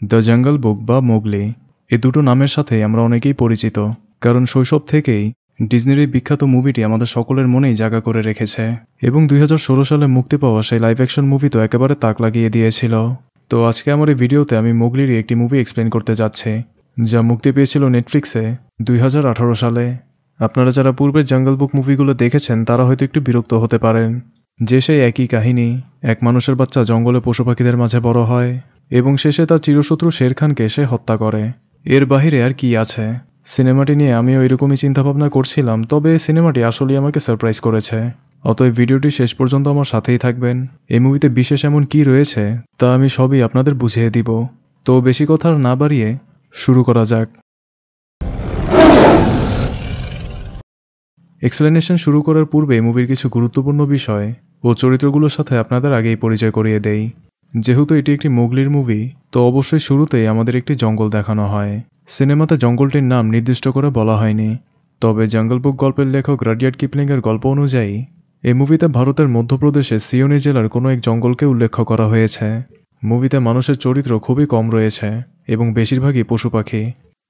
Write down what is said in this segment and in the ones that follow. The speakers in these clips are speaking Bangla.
দ্য জঙ্গল বুক বা মোগলি এই দুটো নামের সাথে আমরা অনেকেই পরিচিত, কারণ শৈশব থেকেই ডিজনির এই বিখ্যাত মুভিটি আমাদের সকলের মনেই জায়গা করে রেখেছে এবং 2016 সালে মুক্তি পাওয়া সেই লাইভ অ্যাকশন মুভি তো একেবারে তাক লাগিয়ে দিয়েছিল। তো আজকে আমার এই ভিডিওতে আমি মোগলিরই একটি মুভি এক্সপ্লেন করতে যাচ্ছি, যা মুক্তি পেয়েছিল নেটফ্লিক্সে 2018 সালে। আপনারা যারা পূর্বের জঙ্গল বুক মুভিগুলো দেখেছেন তারা হয়তো একটু বিরক্ত হতে পারেন, যে সেই একই কাহিনী, এক মানুষের বাচ্চা জঙ্গলে পশু পাখিদের মাঝে বড় হয় এবং শেষে তার চিরশত্রু শের খানকে সে হত্যা করে। এর বাহিরে আর কি আছে? সিনেমাটি নিয়ে আমিও এরকমই চিন্তাভাবনা করছিলাম, তবে সিনেমাটি আসলেই আমাকে সারপ্রাইজ করেছে। অতএব ভিডিওটি শেষ পর্যন্ত আমার সাথেই থাকবেন। এই মুভিতে বিশেষ এমন কি রয়েছে তা আমি সবই আপনাদের বুঝিয়ে দিব। তো বেশি কথা না বাড়িয়ে শুরু করা যাক। এক্সপ্লেনেশন শুরু করার পূর্বে মুভির কিছু গুরুত্বপূর্ণ বিষয় ও চরিত্রগুলোর সাথে আপনাদের আগেই পরিচয় করিয়ে দেই। যেহেতু এটি একটি মোগলির মুভি, তো অবশ্যই শুরুতেই আমাদের একটি জঙ্গল দেখানো হয়। সিনেমাতে জঙ্গলটির নাম নির্দিষ্ট করে বলা হয়নি, তবে জঙ্গল বুক গল্পের লেখক রাডিয়ার্ড কিপলিংয়ের গল্প অনুযায়ী এই মুভিতে ভারতের মধ্যপ্রদেশে সিওনি জেলার কোনো এক জঙ্গলকে উল্লেখ করা হয়েছে। মুভিতে মানুষের চরিত্র খুবই কম রয়েছে এবং বেশিরভাগই পশু পাখি।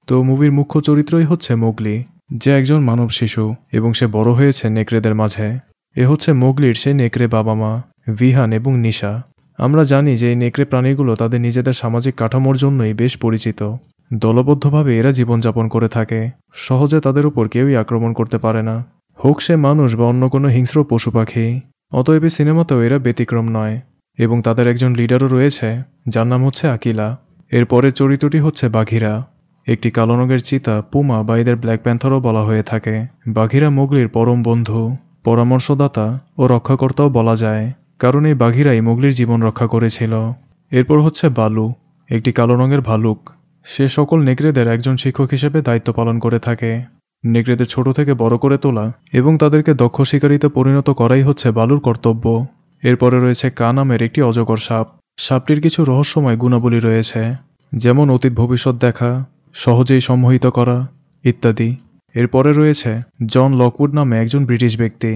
তো মুভির মুখ্য চরিত্রই হচ্ছে মোগলি, যে একজন মানব শিশু এবং সে বড় হয়েছে নেকড়েদের মাঝে। এ হচ্ছে মোগলির সেই নেকড়ে বাবা মা ভিহান এবং নিশা। আমরা জানি যে এই নেকড়ে প্রাণীগুলো তাদের নিজেদের সামাজিক কাঠামোর জন্যই বেশ পরিচিত। দলবদ্ধভাবে এরা জীবনযাপন করে থাকে, সহজে তাদের উপর কেউই আক্রমণ করতে পারে না, হোক সে মানুষ বা অন্য কোনো হিংস্র পশু পাখি। অতএব সিনেমাতেও এরা ব্যতিক্রম নয় এবং তাদের একজন লিডারও রয়েছে, যার নাম হচ্ছে আকিলা। এর পরের চরিত্রটি হচ্ছে বাঘিরা, একটি কালো রঙের চিতা, পুমা বা এদের ব্ল্যাক প্যান্থারও বলা হয়ে থাকে। বাঘিরা মোগলির পরম বন্ধু, পরামর্শদাতা ও রক্ষাকর্তাও বলা যায়, কারণ এই বাঘিরাই মোগলির জীবন রক্ষা করেছিল। এরপর হচ্ছে বালু, একটি কালো রঙের ভালুক। সে সকল নেকড়েদের একজন শিক্ষক হিসেবে দায়িত্ব পালন করে থাকে। নেকড়েদের ছোট থেকে বড় করে তোলা এবং তাদেরকে দক্ষ শিকারিতে পরিণত করাই হচ্ছে বালুর কর্তব্য। এরপরে রয়েছে কা নামের একটি অজগর সাপ। সাপটির কিছু রহস্যময় গুণাবলী রয়েছে, যেমন অতীত ভবিষ্যৎ দেখা, সহজেই সম্মোহিত করা ইত্যাদি। এরপরে রয়েছে জন লকউড নামে একজন ব্রিটিশ ব্যক্তি,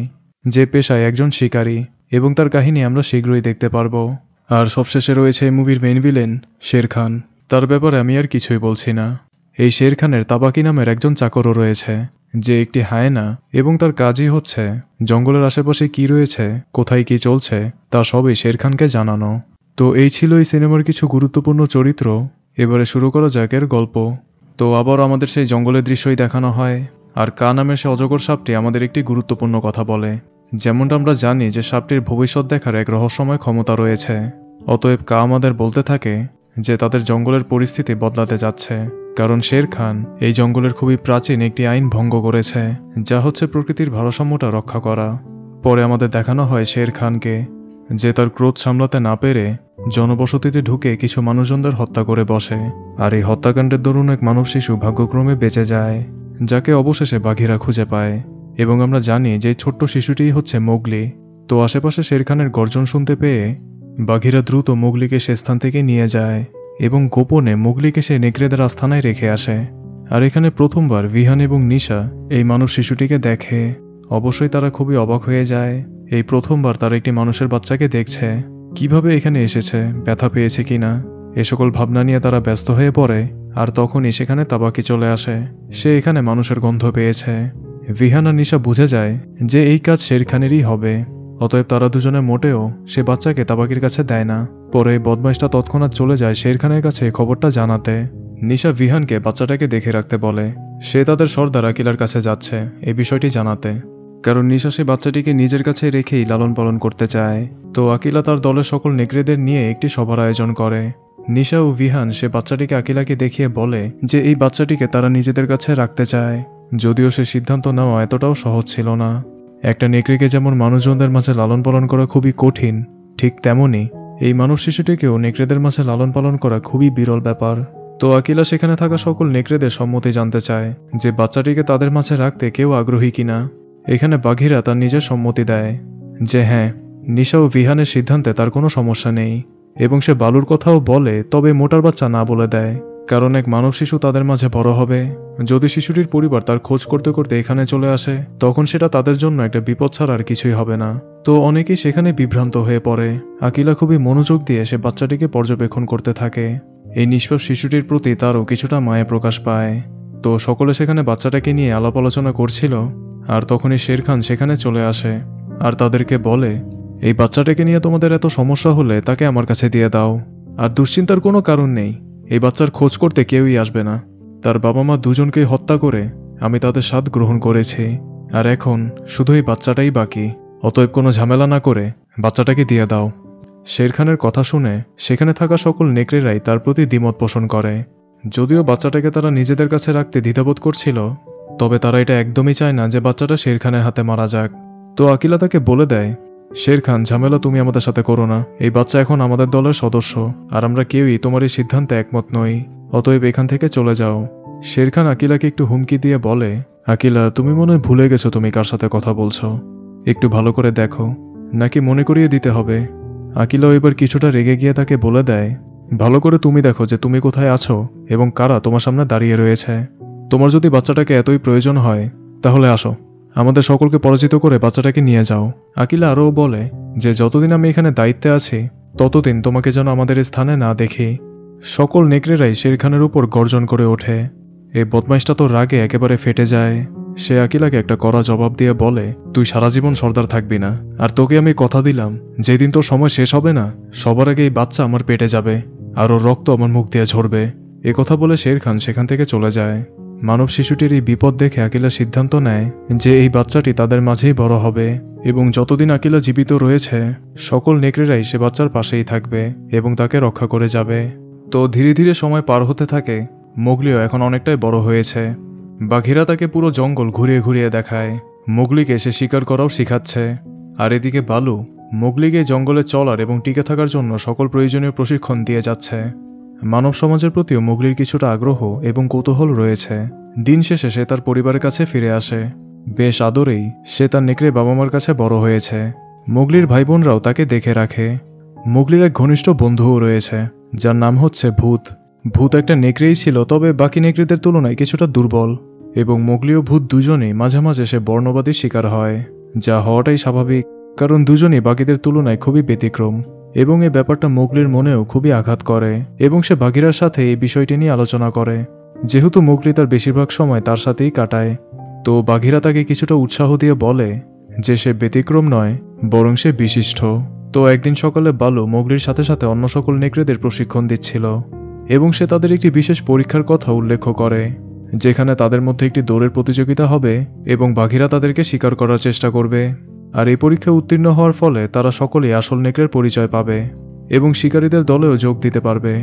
যে পেশায় একজন শিকারী এবং তার কাহিনী আমরা শীঘ্রই দেখতে পারব। আর সবশেষে রয়েছে এই মুভির মেইন ভিলেন শের খান। তার ব্যাপারে আমি আর কিছুই বলছি না। এই শের খানের তাবাকি নামের একজন চাকরও রয়েছে, যে একটি হায়েনা এবং তার কাজই হচ্ছে জঙ্গলের আশেপাশে কি রয়েছে, কোথায় কি চলছে তা সবই শের খানকে জানানো। তো এই ছিল এই সিনেমার কিছু গুরুত্বপূর্ণ চরিত্র। এবারে শুরু করা যাক এর গল্প। তো আবার আমাদের সেই জঙ্গলের দৃশ্যই দেখানো হয়, আর কা নামের সে অজগর সাপটি আমাদের একটি গুরুত্বপূর্ণ কথা বলে। যেমনটা আমরা জানি যে সাপটির ভবিষ্যৎ দেখার এক রহস্যময় ক্ষমতা রয়েছে। অতএব কা আমাদের বলতে থাকে যে তাদের জঙ্গলের পরিস্থিতি বদলাতে যাচ্ছে, কারণ শের খান এই জঙ্গলের খুবই প্রাচীন একটি আইন ভঙ্গ করেছে, যা হচ্ছে প্রকৃতির ভারসাম্যটা রক্ষা করা। পরে আমাদের দেখানো হয় শের খানকে, যে তার ক্রোধ সামলাতে না পেরে জনবসতিতে ঢুকে কিছু মানুষজনদের হত্যা করে বসে। আর এই হত্যাকাণ্ডের দরুন এক মানব শিশু ভাগ্যক্রমে বেঁচে যায়, যাকে অবশেষে বাঘিরা খুঁজে পায়। এবং আমরা জানি যে ছোট্ট শিশুটিই হচ্ছে মোগলি। তো আশেপাশে শের খানের গর্জন শুনতে পেয়ে বাঘিরা দ্রুত মোগলিকে সে স্থান থেকে নিয়ে যায় এবং গোপনে মোগলিকে সে নেকড়েদের আস্থানায় রেখে আসে। আর এখানে প্রথমবার ভিহান এবং নিশা এই মানব শিশুটিকে দেখে। অবশ্যই তারা খুবই অবাক হয়ে যায়। এই প্রথমবার তারা একটি মানুষের বাচ্চাকে দেখছে, কিভাবে এখানে এসেছে, ব্যথা পেয়েছে কিনা, এ সকল ভাবনা নিয়ে তারা ব্যস্ত হয়ে পড়ে। আর তখনই সেখানে তাবাকি চলে আসে। সে এখানে মানুষের গন্ধ পেয়েছে। ভিহান আর নিশা বুঝে যায় যে এই কাজ শের খানেরই হবে। অতএব তারা দুজনে মোটেও সে বাচ্চাকে তাবাকির কাছে দেয় না। পরে বদমাইশটা তৎক্ষণাৎ চলে যায় শের খানের কাছে খবরটা জানাতে। নিশা ভিহানকে বাচ্চাটাকে দেখে রাখতে বলে। সে তাদের সর্দার আকিলার কাছে যাচ্ছে এই বিষয়টি জানাতে, কারণ নিশা সে বাচ্চাটিকে নিজের কাছে রেখেই লালন পালন করতে চায়। তো আকিলা তার দলের সকল নেকড়েদের নিয়ে একটি সভার আয়োজন করে। নিশা ও ভিহান সে বাচ্চাটিকে আকিলাকে দেখিয়ে বলে যে এই বাচ্চাটিকে তারা নিজেদের কাছে রাখতে চায়। যদিও সে সিদ্ধান্ত নেওয়া এতটাও সহজ ছিল না। একটা নেকড়েকে যেমন মানুষজনদের মাঝে লালন পালন করা খুবই কঠিন, ঠিক তেমনি এই মানব শিশুটিকেও নেকড়েদের মাঝে লালন পালন করা খুবই বিরল ব্যাপার। তো আকিলা সেখানে থাকা সকল নেকড়েদের সম্মতি জানতে চায় যে বাচ্চাটিকে তাদের মাঝে রাখতে কেউ আগ্রহী কিনা। এখানে বাঘিরা তার নিজের সম্মতি দেয় যে হ্যাঁ, নিশা ও ভিহানের সিদ্ধান্তে তার কোনো সমস্যা নেই, এবং সে বালুর কথাও বলে, তবে মোটার বাচ্চা না বলে দেয়, কারণ এক মানব শিশু তাদের মাঝে বড় হবে। যদি শিশুটির পরিবার তার খোঁজ করতে করতে এখানে চলে আসে, তখন সেটা তাদের জন্য একটা বিপদ ছাড়া আর কিছুই হবে না। তো অনেকেই সেখানে বিভ্রান্ত হয়ে পড়ে। আকিলা খুবই মনোযোগ দিয়ে সে বাচ্চাটিকে পর্যবেক্ষণ করতে থাকে। এই নিষ্পাপ শিশুটির প্রতি তারও কিছুটা মায়া প্রকাশ পায়। তো সকলে সেখানে বাচ্চাটাকে নিয়ে আলাপ আলোচনা করছিল, আর তখনই শের খান সেখানে চলে আসে আর তাদেরকে বলে, এই বাচ্চাটাকে নিয়ে তোমাদের এত সমস্যা হলে তাকে আমার কাছে দিয়ে দাও। আর দুশ্চিন্তার কোনো কারণ নেই, এই বাচ্চার খোঁজ করতে কেউই আসবে না। তার বাবা মা দুজনকেই হত্যা করে আমি তাদের স্বাদ গ্রহণ করেছি, আর এখন শুধু এই বাচ্চাটাই বাকি। অতএব কোনো ঝামেলা না করে বাচ্চাটাকে দিয়ে দাও। শের খানের কথা শুনে সেখানে থাকা সকল নেকড়েরাই তার প্রতি দ্বিমত পোষণ করে। যদিও বাচ্চাটাকে তারা নিজেদের কাছে রাখতে দ্বিধাবোধ করছিল, তবে তারা এটা একদমই চায় না যে বাচ্চাটা শের খানের হাতে মারা যাক। তো আকিলা তাকে বলে দেয়, শের খান, ঝামেলা তুমি আমাদের সাথে করো না। এই বাচ্চা এখন আমাদের দলের সদস্য, আর আমরা কেউই তোমার এই সিদ্ধান্তে একমত নই। অতএব এখান থেকে চলে যাও। শের খান আকিলাকে একটু হুমকি দিয়ে বলে, আকিলা, তুমি মনে হয় ভুলে গেছো তুমি কার সাথে কথা বলছো। একটু ভালো করে দেখো, নাকি মনে করিয়ে দিতে হবে? আকিলাও এবার কিছুটা রেগে গিয়ে তাকে বলে দেয়, ভালো করে তুমি দেখো যে তুমি কোথায় আছো এবং কারা তোমার সামনে দাঁড়িয়ে রয়েছে। তোমার যদি বাচ্চাটাকে এতই প্রয়োজন হয় তাহলে আসো, আমাদের সকলকে পরাজিত করে বাচ্চাটাকে নিয়ে যাও। আকিলা আরও বলে যে যতদিন আমি এখানে দায়িত্বে আছি ততদিন তোমাকে যেন আমাদের এই স্থানে না দেখি। সকল নেকড়েরাই শের খানের উপর গর্জন করে ওঠে। এই বদমাইশটা তো রাগে একেবারে ফেটে যায়। সে আকিলাকে একটা কড়া জবাব দিয়ে বলে, তুই সারা জীবন সর্দার থাকবি না, আর তোকে আমি কথা দিলাম যেদিন তোর সময় শেষ হবে না সবার আগে এই বাচ্চা আমার পেটে যাবে আর ওর রক্ত আমার মুখ দিয়ে ঝরবে। এ কথা বলে শের খান সেখান থেকে চলে যায়। মানব শিশুটির এই বিপদ দেখে আকিলা সিদ্ধান্ত নেয় যে এই বাচ্চাটি তাদের মাঝেই বড় হবে এবং যতদিন আকিলা জীবিত রয়েছে সকল নেকড়েরাই সে বাচ্চার পাশেই থাকবে এবং তাকে রক্ষা করে যাবে। তো ধীরে ধীরে সময় পার হতে থাকে। মোগলিও এখন অনেকটাই বড় হয়েছে। বাঘেরা তাকে পুরো জঙ্গল ঘুরিয়ে ঘুরিয়ে দেখায়। মোগলিকে সে শিকার করাও শিখাচ্ছে। আর এদিকে বালু মোগলিকে জঙ্গলে চলার এবং টিকে থাকার জন্য সকল প্রয়োজনীয় প্রশিক্ষণ দিয়ে যাচ্ছে। মানব সমাজের প্রতিও মোগলির কিছুটা আগ্রহ এবং কৌতূহল রয়েছে। দিন শেষে সে তার পরিবারের কাছে ফিরে আসে। বেশ আদরেই সে তার নেকড়ে বাবা মার কাছে বড় হয়েছে। মোগলির ভাই বোনরাও তাকে দেখে রাখে। মোগলির এক ঘনিষ্ঠ বন্ধুও রয়েছে যার নাম হচ্ছে ভূত। ভূত একটা নেকড়েই ছিল, তবে বাকি নেকড়েদের তুলনায় কিছুটা দুর্বল, এবং মোগলি ও ভূত দুজনেই মাঝে মাঝে সে বর্ণবাদীর শিকার হয়, যা হওয়াটাই স্বাভাবিক, কারণ দুজনেই বাকিদের তুলনায় খুবই ব্যতিক্রম। এবং এই ব্যাপারটা মোগলির মনেও খুবই আঘাত করে এবং সে বাঘিরার সাথে এই বিষয়টি নিয়ে আলোচনা করে। যেহেতু মোগলি তার বেশিরভাগ সময় তার সাথেই কাটায়, তো বাঘিরা তাকে কিছুটা উৎসাহ দিয়ে বলে যে সে ব্যতিক্রম নয় বরং সে বিশিষ্ট। তো একদিন সকালে বালু মোগলির সাথে সাথে অন্য সকল নেকড়েদের প্রশিক্ষণ দিচ্ছিল এবং সে তাদের একটি বিশেষ পরীক্ষার কথা উল্লেখ করে, যেখানে তাদের মধ্যে একটি দৌড়ের প্রতিযোগিতা হবে এবং বাঘিরা তাদেরকে শিকার করার চেষ্টা করবে। আর এই পরীক্ষায় উত্তীর্ণ হওয়ার ফলে তারা সকলেই আসল নেকড়ের পরিচয় পাবে এবং শিকারীদের দলেও যোগ দিতে পারবে।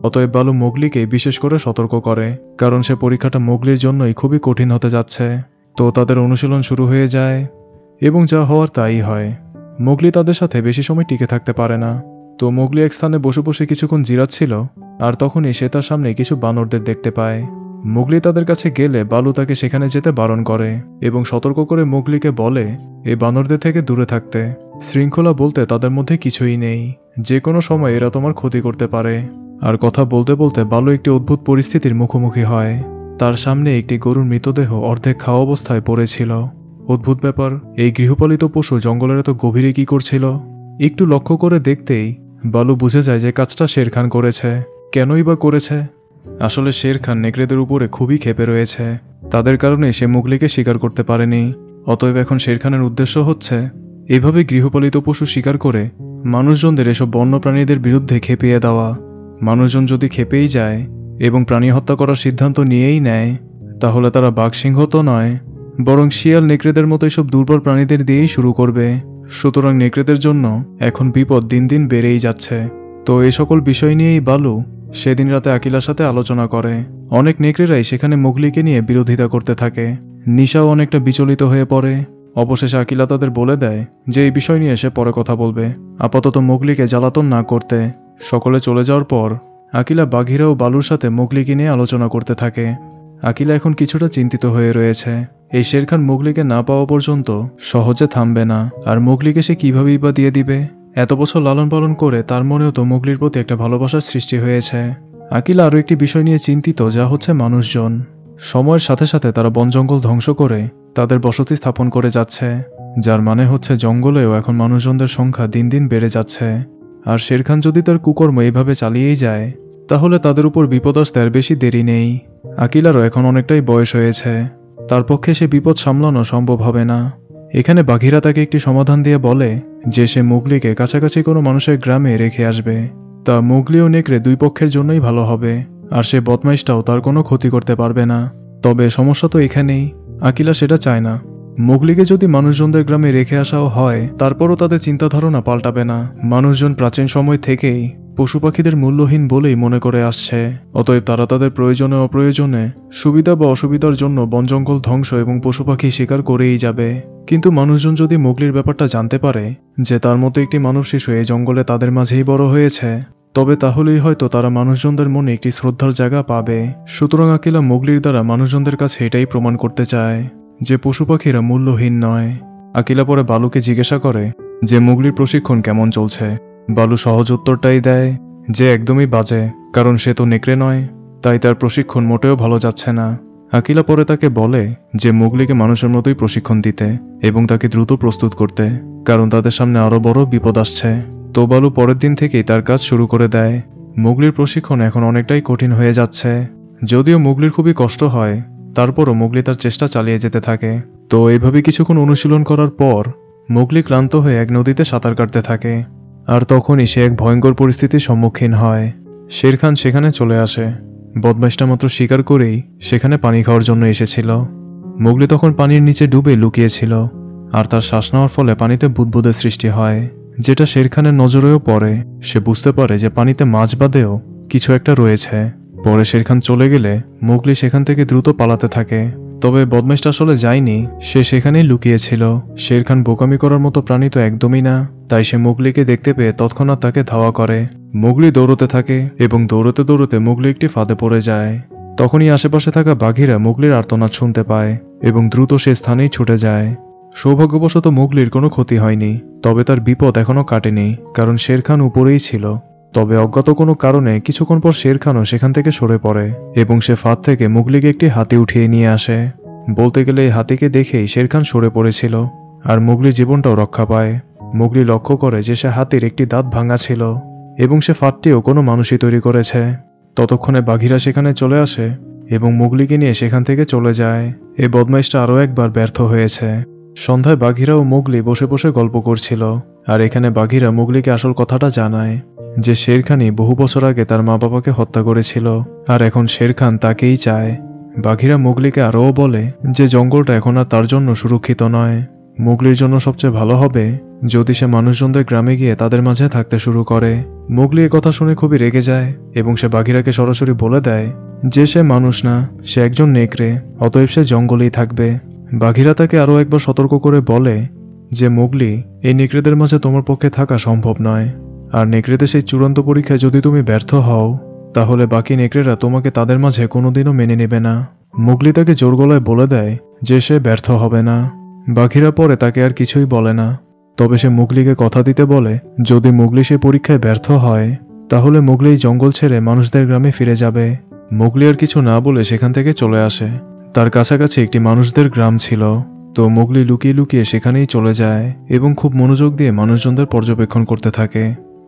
অতএব বালু মোগলিকে বিশেষ করে সতর্ক করে, কারণ সে পরীক্ষাটা মোগলির জন্যই খুবই কঠিন হতে যাচ্ছে। তো তাদের অনুশীলন শুরু হয়ে যায় এবং যা হওয়ার তাই হয়। মোগলি তাদের সাথে বেশি সময় টিকে থাকতে পারে না। তো মোগলি এক স্থানে বসে বসে কিছুক্ষণ জিরাচ্ছিল, আর তখনই সে তার সামনে কিছু বানরদের দেখতে পায়। মোগলি তাদের কাছে গেলে বালু তাকে সেখানে যেতে বারণ করে এবং সতর্ক করে মোগলিকে বলে এই বানরদের থেকে দূরে থাকতে। শৃঙ্খলা বলতে তাদের মধ্যে কিছুই নেই, যে কোনো সময় এরা তোমার ক্ষতি করতে পারে। আর কথা বলতে বলতে বালু একটি অদ্ভুত পরিস্থিতির মুখোমুখি হয়। তার সামনে একটি গরুর মৃতদেহ অর্ধেক খাওয়া অবস্থায় পড়েছিল। অদ্ভুত ব্যাপার, এই গৃহপালিত পশু জঙ্গলের এত গভীরে কি করছিল? একটু লক্ষ্য করে দেখতেই বালু বুঝে যায় যে কাজটা শের খান করেছে। কেনই বা করেছে? আসলে শের খান নেকড়েদের উপরে খুবই ক্ষেপে রয়েছে। তাদের কারণে সে মোগলিকে শিকার করতে পারেনি। অতএব এখন শের খানের উদ্দেশ্য হচ্ছে এভাবে গৃহপালিত পশু শিকার করে মানুষজনদের এসব বন্য প্রাণীদের বিরুদ্ধে খেপিয়ে দেওয়া। মানুষজন যদি খেপেই যায় এবং প্রাণী হত্যা করার সিদ্ধান্ত নিয়েই নেয়, তাহলে তারা বাঘ সিংহ তো নয়, বরং শিয়াল নেকড়েদের মতো এসব দুর্বল প্রাণীদের দিয়েই শুরু করবে। সুতরাং নেকড়েদের জন্য এখন বিপদ দিন দিন বেড়েই যাচ্ছে। তো এই সকল বিষয় নিয়েই বালু সেদিন রাতে আকিলার সাথে আলোচনা করে। অনেক নেকড়েরাই সেখানে মোগলিকে নিয়ে বিরোধিতা করতে থাকে। নিশাও অনেকটা বিচলিত হয়ে পড়ে। অবশেষে আকিলা তাদের বলে দেয় যে এই বিষয় নিয়ে সে পরে কথা বলবে, আপাতত মোগলিকে জ্বালাতন না করতে। সকলে চলে যাওয়ার পর আকিলা বাঘিরা ও বালুর সাথে মোগলিকে নিয়ে আলোচনা করতে থাকে। আকিলা এখন কিছুটা চিন্তিত হয়ে রয়েছে। এই শের খান মোগলিকে না পাওয়া পর্যন্ত সহজে থামবে না, আর মোগলিকে সে কিভাবেই বা দিয়ে দিবে? এত বছর লালন পালন করে তার মনেও তো মোগলির প্রতি একটা ভালোবাসার সৃষ্টি হয়েছে। আকিলা আরও একটি বিষয় নিয়ে চিন্তিত, যা হচ্ছে মানুষজন। সময়ের সাথে সাথে তারা বন জঙ্গল ধ্বংস করে তাদের বসতি স্থাপন করে যাচ্ছে, যার মানে হচ্ছে জঙ্গলেও এখন মানুষজনদের সংখ্যা দিন দিন বেড়ে যাচ্ছে। আর শের খান যদি তার কুকর্ম এইভাবে চালিয়েই যায়, তাহলে তাদের উপর বিপদ আসতে আর বেশি দেরি নেই। আকিলারও এখন অনেকটাই বয়স হয়েছে, তার পক্ষে সে বিপদ সামলানো সম্ভব হবে না। এখানে বাঘিরা তাকে একটি সমাধান দিয়ে বলে যে সে মুগলিকে কাছাকাছি কোনো মানুষের গ্রামে রেখে আসবে। তা মুগলি ও নেকড়ে দুই পক্ষের জন্যই ভালো হবে, আর সে বদমাইশটাও তার কোনো ক্ষতি করতে পারবে না। তবে সমস্যা তো এখানেই, আকিলা সেটা চায় না। মুগলিকে যদি মানুষজনদের গ্রামে রেখে আসাও হয়, তারপরও তাদের চিন্তাধারণা পাল্টাবে না। মানুষজন প্রাচীন সময় থেকেই পশু পাখিদের মূল্যহীন বলেই মনে করে আসছে। অতএব তারা তাদের প্রয়োজনে অপ্রয়োজনে, সুবিধা বা অসুবিধার জন্য বন জঙ্গল ধ্বংস এবং পশু পাখি শিকার করেই যাবে। কিন্তু মানুষজন যদি মুগলির ব্যাপারটা জানতে পারে যে তার মতো একটি মানব শিশু এই জঙ্গলে তাদের মাঝেই বড় হয়েছে, তবে তাহলেই হয়তো তারা মানুষজনদের মনে একটি শ্রদ্ধার জায়গা পাবে। সুতরাং আকিলা মুগলির দ্বারা মানুষজনদের কাছে এটাই প্রমাণ করতে চায় যে পশু পাখিরা মূল্যহীন নয়। আকিলা পরে বালুকে জিজ্ঞাসা করে যে মুগলির প্রশিক্ষণ কেমন চলছে। বালু সহজ উত্তরটাই দেয় যে একদমই বাজে, কারণ সে তো নেকড়ে নয়, তাই তার প্রশিক্ষণ মোটেও ভালো যাচ্ছে না। আকিলা পরে তাকে বলে যে মুগলিকে মানুষের মতোই প্রশিক্ষণ দিতে এবং তাকে দ্রুত প্রস্তুত করতে, কারণ তাদের সামনে আরো বড় বিপদ আসছে। তো বালু পরের দিন থেকেই তার কাজ শুরু করে দেয়। মুগলির প্রশিক্ষণ এখন অনেকটাই কঠিন হয়ে যাচ্ছে। যদিও মুগলির খুবই কষ্ট হয়, তারপরও মুগলি তার চেষ্টা চালিয়ে যেতে থাকে। তো এইভাবে কিছুক্ষণ অনুশীলন করার পর মুগলি ক্লান্ত হয়ে এক নদীতে সাঁতার কাটতে থাকে। আর তখনই সে এক ভয়ঙ্কর পরিস্থিতির সম্মুখীন হয়। শের খান সেখানে চলে আসে। বদমাইশটা মাত্র শিকার করেই সেখানে পানি খাওয়ার জন্য এসেছিল। মুগলি তখন পানির নিচে ডুবে লুকিয়েছিল, আর তার শ্বাস নেওয়ার ফলে পানিতে বুদবুদের সৃষ্টি হয়, যেটা শের খানের নজরেও পড়ে। সে বুঝতে পারে যে পানিতে মাছ বাদেও কিছু একটা রয়েছে। পরে শের খান চলে গেলে মুগলি সেখান থেকে দ্রুত পালাতে থাকে। তবে বদমাইশটা আসলে যায়নি, সে সেখানেই লুকিয়েছিল। শের খান বোকামি করার মতো প্রাণী তো একদমই না, তাই সে মুগলিকে দেখতে পেয়ে তৎক্ষণাৎ তাকে ধাওয়া করে। মুগলি দৌড়তে থাকে এবং দৌড়তে দৌড়তে মুগলি একটি ফাঁদে পড়ে যায়। তখনই আশেপাশে থাকা বাঘিরা মুগলির আর্তনাদ শুনতে পায় এবং দ্রুত সে স্থানেই ছুটে যায়। সৌভাগ্যবশত মুগলির কোনো ক্ষতি হয়নি, তবে তার বিপদ এখনো কাটেনি, কারণ শের খান উপরেই ছিল। তবে অজ্ঞাত কোনো কারণে কিছুক্ষণ পর শের খানও সেখান থেকে সরে পড়ে এবং সে ফাঁদ থেকে মুগলিকে একটি হাতি উঠিয়ে নিয়ে আসে। বলতে গেলে এই হাতিকে দেখেই শের খান সরে পড়েছিল, আর মুগলির জীবনটাও রক্ষা পায়। মুগলি লক্ষ্য করে যে সে হাতির একটি দাঁত ভাঙা ছিল এবং সে ফাঁদটিও কোনো মানুষই তৈরি করেছে। ততক্ষণে বাঘিরা সেখানে চলে আসে এবং মুগলিকে নিয়ে সেখান থেকে চলে যায়। এই বদমাইশটা আরও একবার ব্যর্থ হয়েছে। সন্ধ্যায় বাঘিরা ও মুগলি বসে বসে গল্প করছিল, আর এখানে বাঘিরা মুগলিকে আসল কথাটা জানায় যে শের খানই বহু বছর আগে তার মা বাবাকে হত্যা করেছিল, আর এখন শের খান তাকেই চায়। বাঘিরা মুগলিকে আরও বলে যে জঙ্গলটা এখন আর তার জন্য সুরক্ষিত নয়। মুগলির জন্য সবচেয়ে ভালো হবে যদি সে মানুষজনদের গ্রামে গিয়ে তাদের মাঝে থাকতে শুরু করে। মুগলি এ কথা শুনে খুবই রেগে যায় এবং সে বাঘিরাকে সরাসরি বলে দেয় যে সে মানুষ না, সে একজন নেকড়ে, অতএব সে জঙ্গলেই থাকবে। বাঘিরা তাকে আরও একবার সতর্ক করে বলে যে মুগলি, এই নেকড়েদের মাঝে তোমার পক্ষে থাকা সম্ভব নয়, আর নেকড়েদের সেই চূড়ান্ত পরীক্ষায় যদি তুমি ব্যর্থ হও, তাহলে বাকি নেকড়েরা তোমাকে তাদের মাঝে কোনোদিনও মেনে নেবে না। মুগলি তাকে জোর গলায় বলে দেয় যে সে ব্যর্থ হবে না। বাঘিরা পরে তাকে আর কিছুই বলে না, তবে সে মুগলিকে কথা দিতে বলে যদি মুগলি সে পরীক্ষায় ব্যর্থ হয়, তাহলে মুগলি এই জঙ্গল ছেড়ে মানুষদের গ্রামে ফিরে যাবে। মুগলি আর কিছু না বলে সেখান থেকে চলে আসে। তার কাছাকাছি একটি মানুষদের গ্রাম ছিল, তো মুগলি লুকিয়ে লুকিয়ে সেখানেই চলে যায় এবং খুব মনোযোগ দিয়ে মানুষজনদের পর্যবেক্ষণ করতে থাকে।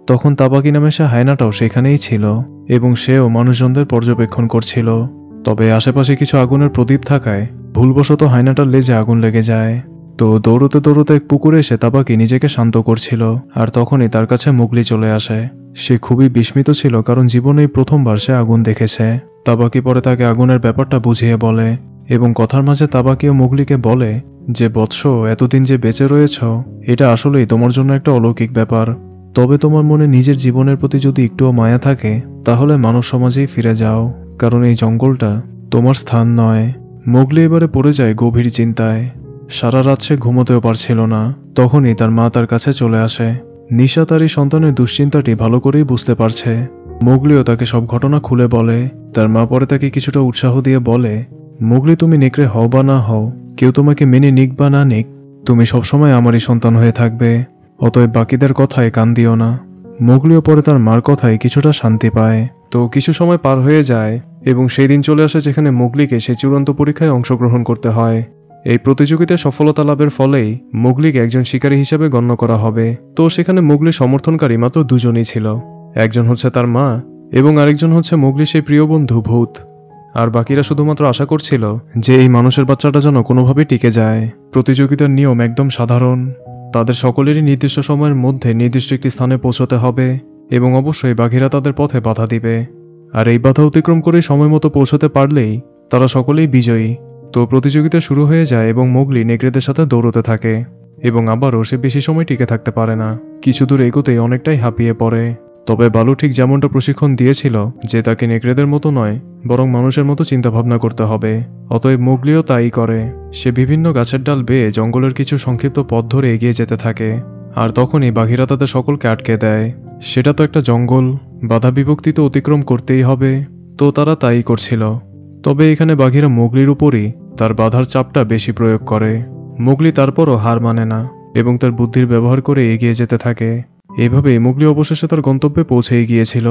তখন তাবাকি নামে সে হায়নাটাও সেখানেই ছিল এবং সেও মানুষজনদের পর্যবেক্ষণ করছিল। তবে আশেপাশে কিছু আগুনের প্রদীপ থাকায় ভুলবশত হায়নাটার লেজে আগুন লেগে যায়। তো দৌড়তে দৌড়তে এক পুকুরে এসে তাবাকি নিজেকে শান্ত করছিল, আর তখনই তার কাছে মুগলি চলে আসে। সে খুবই বিস্মিত ছিল, কারণ জীবনেই প্রথমবার সে আগুন দেখেছে। তাবাকি পরে তাকে আগুনের ব্যাপারটা বুঝিয়ে বলে এবং কথার মাঝে তাবাকিও মুগলিকে বলে যে বৎস, এতদিন যে বেঁচে রয়েছ এটা আসলেই তোমার জন্য একটা অলৌকিক ব্যাপার। তবে তোমার মনে নিজের জীবনের প্রতি যদি একটুও মায়া থাকে, তাহলে মানব সমাজেই ফিরে যাও, কারণ এই জঙ্গলটা তোমার স্থান নয়। মুগলি এবারে পড়ে যায় গভীর চিন্তায়। সারা রাত সে ঘুমোতেও পারছিল না। তখনই তার মা তার কাছে চলে আসে। নিশা তার এই সন্তানের দুশ্চিন্তাটি ভালো করেই বুঝতে পারছে। মুগলিও তাকে সব ঘটনা খুলে বলে। তার মা পরে তাকে কিছুটা উৎসাহ দিয়ে বলে, মুগলি, তুমি নেকড়ে হও বা না হও, কেউ তোমাকে মেনে নিক বা না নিক, তুমি সবসময় আমারই সন্তান হয়ে থাকবে। অতএব বাকিদের কথায় কান দিও না। মুগলিও পরে তার মার কথায় কিছুটা শান্তি পায়। তো কিছু সময় পার হয়ে যায় এবং সেই দিন চলে আসে যেখানে মুগলিকে সে চূড়ান্ত পরীক্ষায় অংশগ্রহণ করতে হয়। এই প্রতিযোগিতায় সফলতা লাভের ফলেই মুগলিকে একজন শিকারী হিসেবে গণ্য করা হবে। তো সেখানে মুগলির সমর্থনকারী মাত্র দুজনই ছিল। একজন হচ্ছে তার মা এবং আরেকজন হচ্ছে মোগলির সেই প্রিয় বন্ধু ভূত। আর বাকিরা শুধুমাত্র আশা করছিল যে এই মানুষের বাচ্চাটা যেন কোনোভাবে টিকে যায়। প্রতিযোগিতার নিয়ম একদম সাধারণ, তাদের সকলেরই নির্দিষ্ট সময়ের মধ্যে নির্দিষ্ট একটি স্থানে পৌঁছতে হবে এবং অবশ্যই বাঘেরা তাদের পথে বাধা দিবে। আর এই বাধা অতিক্রম করে সময় মতো পৌঁছতে পারলেই তারা সকলেই বিজয়ী। তো প্রতিযোগিতা শুরু হয়ে যায় এবং মোগলি নেকড়েদের সাথে দৌড়তে থাকে এবং আবারও সে বেশি সময় টিকে থাকতে পারে না। কিছু দূর এগোতেই অনেকটাই হাঁপিয়ে পড়ে। তবে বালু ঠিক যেমনটা প্রশিক্ষণ দিয়েছিল যে তাকে নেকড়েদের মতো নয় বরং মানুষের মতো চিন্তাভাবনা করতে হবে, অতএব মোগলিও তাই করে। সে বিভিন্ন গাছের ডাল বেয়ে জঙ্গলের কিছু সংক্ষিপ্ত পথ ধরে এগিয়ে যেতে থাকে। আর তখনই বাঘেরা তাদের সকলকে আটকে দেয়। সেটা তো একটা জঙ্গল, বাধা বিভক্তি তো অতিক্রম করতেই হবে, তো তারা তাই করছিল। তবে এখানে বাঘেরা মোগলির উপরই তার বাধার চাপটা বেশি প্রয়োগ করে। মোগলি তারপরও হার মানে না এবং তার বুদ্ধির ব্যবহার করে এগিয়ে যেতে থাকে। এভাবে মোগলি অবশেষে তার গন্তব্যে পৌঁছে গিয়েছিল।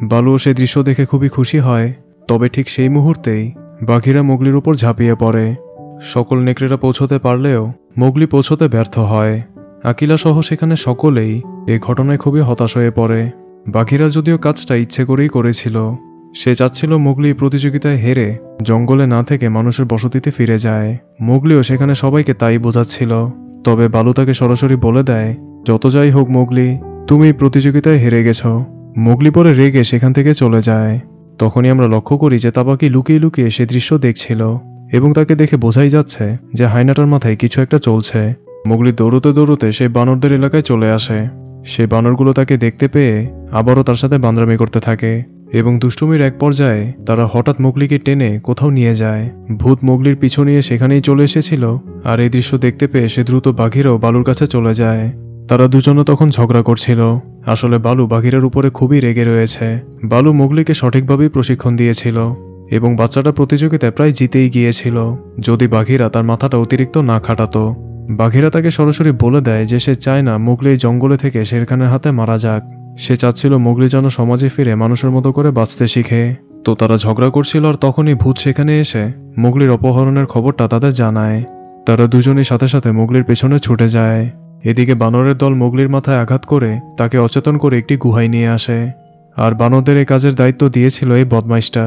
বালুও সেই দৃশ্য দেখে খুবই খুশি হয়। তবে ঠিক সেই মুহূর্তেই বাঘেরা মোগলির উপর ঝাঁপিয়ে পড়ে। সকল নেকড়েরা পৌঁছতে পারলেও মোগলি পৌঁছতে ব্যর্থ হয়। আকিলা সহ সেখানে সকলেই এই ঘটনায় খুবই হতাশ হয়ে পড়ে। বাঘেরা যদিও কাজটা ইচ্ছে করেই করেছিল, সে চাচ্ছিল মোগলি প্রতিযোগিতায় হেরে জঙ্গলে না থেকে মানুষের বসতিতে ফিরে যায়। মোগলিও সেখানে সবাইকে তাই বোঝাচ্ছিল। তবে বালু তাকে সরাসরি বলে দেয়, যত যাই হোক মোগলি, তুমি প্রতিযোগিতায় হেরে গেছ। মোগলি পরে রেগে সেখান থেকে চলে যায়। তখনই আমরা লক্ষ্য করি যে তাবাকি লুকিয়ে লুকিয়ে সে দৃশ্য দেখছিল এবং তাকে দেখে বোঝাই যাচ্ছে যে হায়নাটার মাথায় কিছু একটা চলছে। মোগলি দৌড়তে দৌড়তে সেই বানরদের এলাকায় চলে আসে। সেই বানরগুলো তাকে দেখতে পেয়ে আবারও তার সাথে বান্দরামি করতে থাকে এবং দুষ্টুমির এক পর্যায়ে তারা হঠাৎ মোগলিকে টেনে কোথাও নিয়ে যায়। ভূত মোগলির পিছু নিয়ে সেখানেই চলে এসেছিল। আর এই দৃশ্য দেখতে পেয়ে সে দ্রুত বাঘেরাও বালুর কাছে চলে যায়। তারা দুজনে তখন ঝগড়া করছিল। আসলে বালু বাঘেরার উপরে খুবই রেগে রয়েছে। বালু মোগলিকে সঠিকভাবেই প্রশিক্ষণ দিয়েছিল এবং বাচ্চাটা প্রতিযোগিতায় প্রায় জিতেই গিয়েছিল যদি বাঘেরা তার মাথাটা অতিরিক্ত না খাটাতো। বাঘেরা তাকে সরাসরি বলে দেয় যে সে চায় না মোগলি জঙ্গলে থেকে শের খানের হাতে মারা যাক। সে চাচ্ছিল মোগলি যেন সমাজে ফিরে মানুষের মতো করে বাঁচতে শিখে। তো তারা ঝগড়া করছিল আর তখনই ভূত সেখানে এসে মোগলির অপহরণের খবরটা তাদের জানায়। তারা দুজনেই সাথে সাথে মোগলির পেছনে ছুটে যায়। এদিকে বানরের দল মোগলির মাথায় আঘাত করে তাকে অচেতন করে একটি গুহায় নিয়ে আসে। আর বানরদের এই কাজের দায়িত্ব দিয়েছিল এই বদমাইশটা।